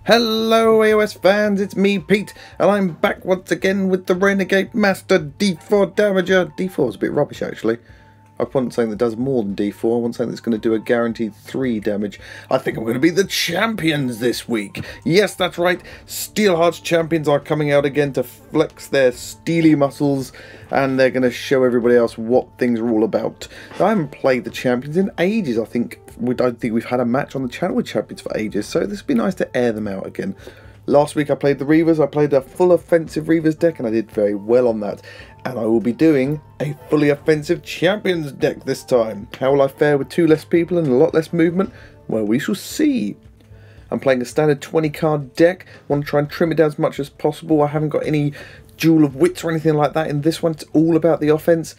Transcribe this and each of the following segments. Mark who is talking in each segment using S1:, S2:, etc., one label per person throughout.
S1: Hello AOS fans, it's me Pete, and I'm back once again with the Renegade Master D4 Damager. D4 is a bit rubbish actually. I want something that does more than D4, I want something that's going to do a guaranteed 3 damage. I think I'm going to be the champions this week. Yes, that's right, Steelheart's champions are coming out again to flex their steely muscles, and they're going to show everybody else what things are all about. I haven't played the champions in ages. I don't think we've had a match on the channel with champions for ages, so this would be nice to air them out again. Last week I played the Reavers. I played a full offensive Reavers deck and I did very well on that. And I will be doing a fully offensive champions deck this time. How will I fare with 2 less people and a lot less movement? Well, we shall see. I'm playing a standard 20 card deck. I want to try and trim it down as much as possible. I haven't got any Duel of Wits or anything like that in this one. It's all about the offense.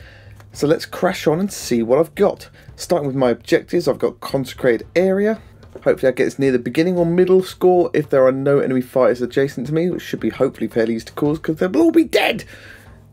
S1: So let's crash on and see what I've got. Starting with my objectives, I've got Consecrated Area. Hopefully I get this near the beginning or middle score if there are no enemy fighters adjacent to me, which should be hopefully fairly easy to cause because they'll all be dead.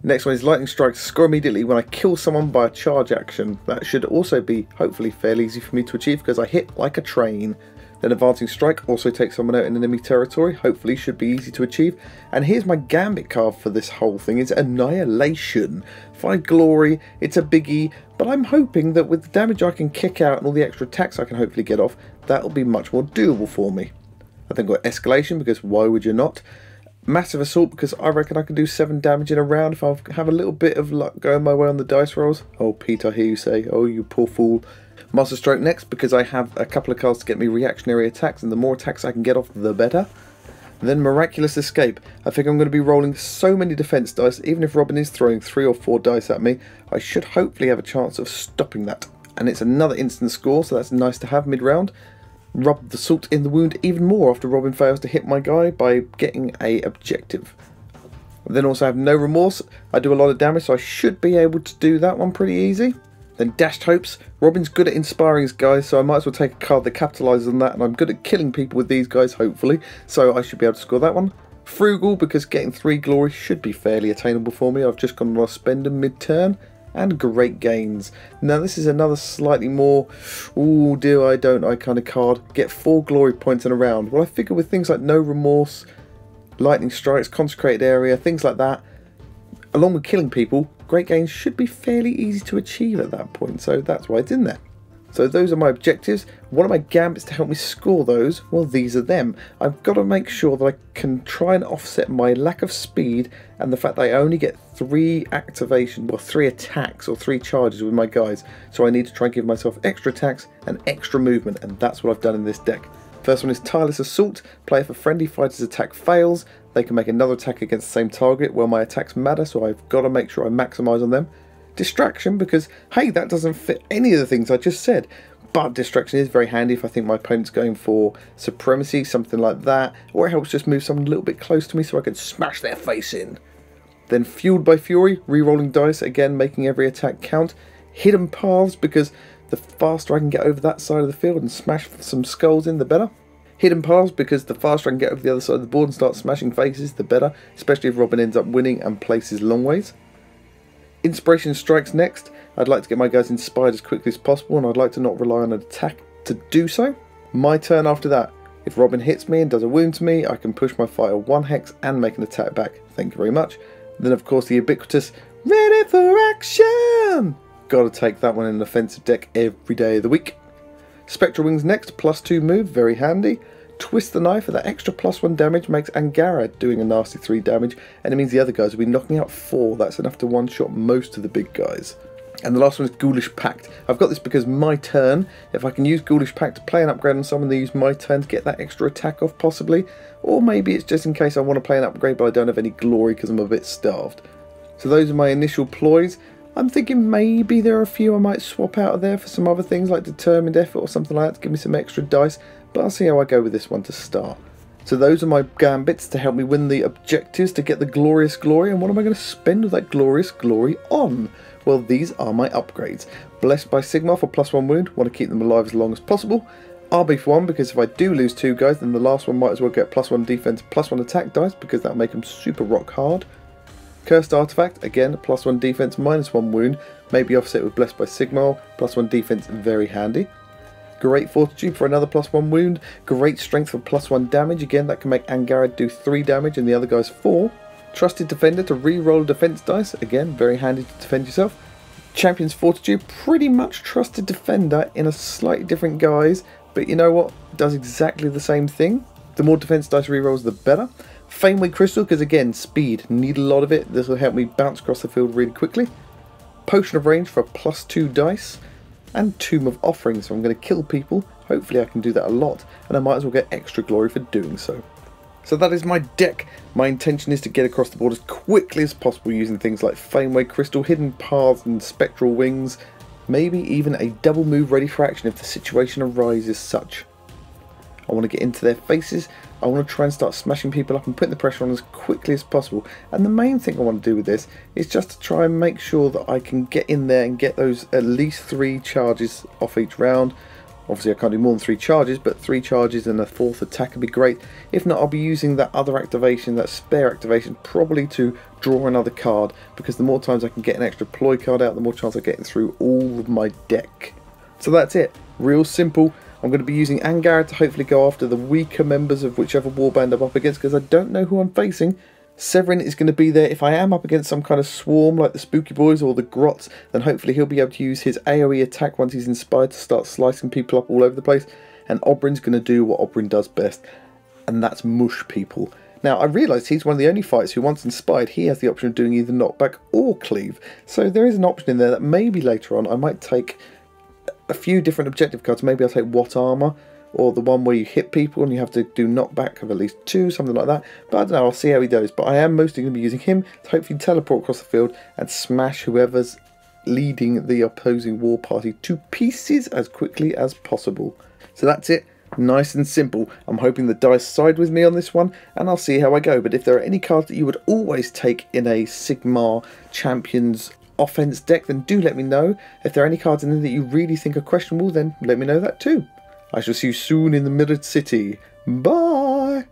S1: Next one is Lightning Strike. Score immediately when I kill someone by a charge action. That should also be hopefully fairly easy for me to achieve because I hit like a train. Then Advancing Strike, also takes someone out in enemy territory, hopefully should be easy to achieve. And here's my Gambit card for this whole thing, it's Annihilation. 5 glory, it's a biggie, but I'm hoping that with the damage I can kick out and all the extra attacks I can hopefully get off, that'll be much more doable for me. I then got Escalation, because why would you not? Massive Assault, because I reckon I can do 7 damage in a round if I have a little bit of luck going my way on the dice rolls. Oh Pete, I hear you say, oh you poor fool. Master Stroke next, because I have a couple of cards to get me reactionary attacks, and the more attacks I can get off, the better. Then Miraculous Escape. I think I'm going to be rolling so many defense dice, even if Robin is throwing 3 or 4 dice at me, I should hopefully have a chance of stopping that. And it's another instant score, so that's nice to have mid-round. Rub the salt in the wound even more after Robin fails to hit my guy by getting a objective. I then also have No Remorse. I do a lot of damage, so I should be able to do that one pretty easy. Then Dashed Hopes. Robin's good at inspiring his guys, so I might as well take a card that capitalises on that, and I'm good at killing people with these guys, hopefully, so I should be able to score that one. Frugal, because getting 3 glory should be fairly attainable for me. I've just gone on a spender mid-turn. And Great Gains. Now this is another slightly more, ooh, do I, don't I kind of card. Get 4 glory points in a round. Well, I figure with things like No Remorse, Lightning Strikes, Consecrated Area, things like that, along with killing people, Great Gains should be fairly easy to achieve at that point, so that's why it's in there. So those are my objectives. What are my gambits to help me score those? Well, these are them. I've got to make sure that I can try and offset my lack of speed and the fact that I only get 3 activation, or 3 attacks or 3 charges with my guys. So I need to try and give myself extra attacks and extra movement, and that's what I've done in this deck. First one is Tireless Assault. Play if a friendly fighter's attack fails, they can make another attack against the same target. Well, my attacks matter, so I've got to make sure I maximise on them. Distraction, because hey, that doesn't fit any of the things I just said, but Distraction is very handy if I think my opponent's going for Supremacy, something like that, or it helps just move someone a little bit close to me so I can smash their face in. Then Fueled by Fury, re-rolling dice, again making every attack count. Hidden Paths, because the faster I can get over that side of the field and smash some skulls in, the better. Hidden Paths, because the faster I can get over the other side of the board and start smashing faces, the better, especially if Robin ends up winning and places long ways. Inspiration Strikes next. I'd like to get my guys inspired as quickly as possible, and I'd like to not rely on an attack to do so. My turn after that. If Robin hits me and does a wound to me, I can push my fighter 1 hex and make an attack back. Thank you very much. Then of course the ubiquitous Ready for Action! Gotta take that one in an offensive deck every day of the week. Spectral Wings next, +2 move, very handy. Twist the Knife for that extra +1 damage makes Angara doing a nasty 3 damage, and it means the other guys will be knocking out 4. That's enough to one-shot most of the big guys. And the last one is Ghoulish Pact. I've got this because my turn, if I can use Ghoulish Pact to play an upgrade on someone, they use my turn to get that extra attack off possibly, or maybe it's just in case I want to play an upgrade but I don't have any glory because I'm a bit starved. So those are my initial ploys. I'm thinking maybe there are a few I might swap out of there for some other things like Determined Effort or something like that to give me some extra dice, but I'll see how I go with this one to start. So those are my gambits to help me win the objectives to get the glorious glory, and what am I going to spend all that glorious glory on? Well, these are my upgrades. Blessed by Sigmar for +1 wound, want to keep them alive as long as possible. RB for 1, because if I do lose 2 guys, then the last one might as well get +1 defense, +1 attack dice, because that'll make them super rock hard. Cursed Artifact, again, +1 defense, -1 wound, maybe offset with Blessed by Sigmar, +1 defense, very handy. Great Fortitude for another +1 wound. Great Strength for +1 damage. Again, that can make Garrek do 3 damage and the other guy's 4. Trusted Defender to re-roll defense dice. Again, very handy to defend yourself. Champion's Fortitude, pretty much Trusted Defender in a slightly different guise, but you know what? Does exactly the same thing. The more defense dice re-rolls, the better. Fameway Crystal, because again, speed, need a lot of it. This will help me bounce across the field really quickly. Potion of Range for +2 dice. And Tomb of Offering, so I'm going to kill people. Hopefully I can do that a lot, and I might as well get extra glory for doing so. So that is my deck. My intention is to get across the board as quickly as possible using things like Fameway Crystal, Hidden Paths and Spectral Wings. Maybe even a double move ready for action if the situation arises such. I want to get into their faces. I want to try and start smashing people up and putting the pressure on as quickly as possible. And the main thing I want to do with this is just to try and make sure that I can get in there and get those at least 3 charges off each round. Obviously I can't do more than 3 charges, but 3 charges and a 4th attack would be great. If not, I'll be using that other activation, that spare activation, probably to draw another card, because the more times I can get an extra ploy card out, the more chance of getting through all of my deck. So that's it. Real simple. I'm going to be using Garrek to hopefully go after the weaker members of whichever warband I'm up against, because I don't know who I'm facing. Severin is going to be there. If I am up against some kind of swarm like the Spooky Boys or the Grots, then hopefully he'll be able to use his AoE attack once he's inspired to start slicing people up all over the place. And Oberyn's going to do what Oberyn does best, and that's mush people. Now, I realise he's one of the only fights who, once inspired, he has the option of doing either knockback or cleave. So there is an option in there that maybe later on I might take a few different objective cards. Maybe I'll take What Armour, or the one where you hit people and you have to do knockback of at least 2, something like that. But I don't know, I'll see how he does. But I am mostly going to be using him to hopefully teleport across the field and smash whoever's leading the opposing war party to pieces as quickly as possible. So that's it. Nice and simple. I'm hoping the dice side with me on this one, and I'll see how I go. But if there are any cards that you would always take in a Sigmar Champions offense deck, then do let me know. If there are any cards in there that you really think are questionable, then let me know that too. I shall see you soon in the Mirrored City. Bye!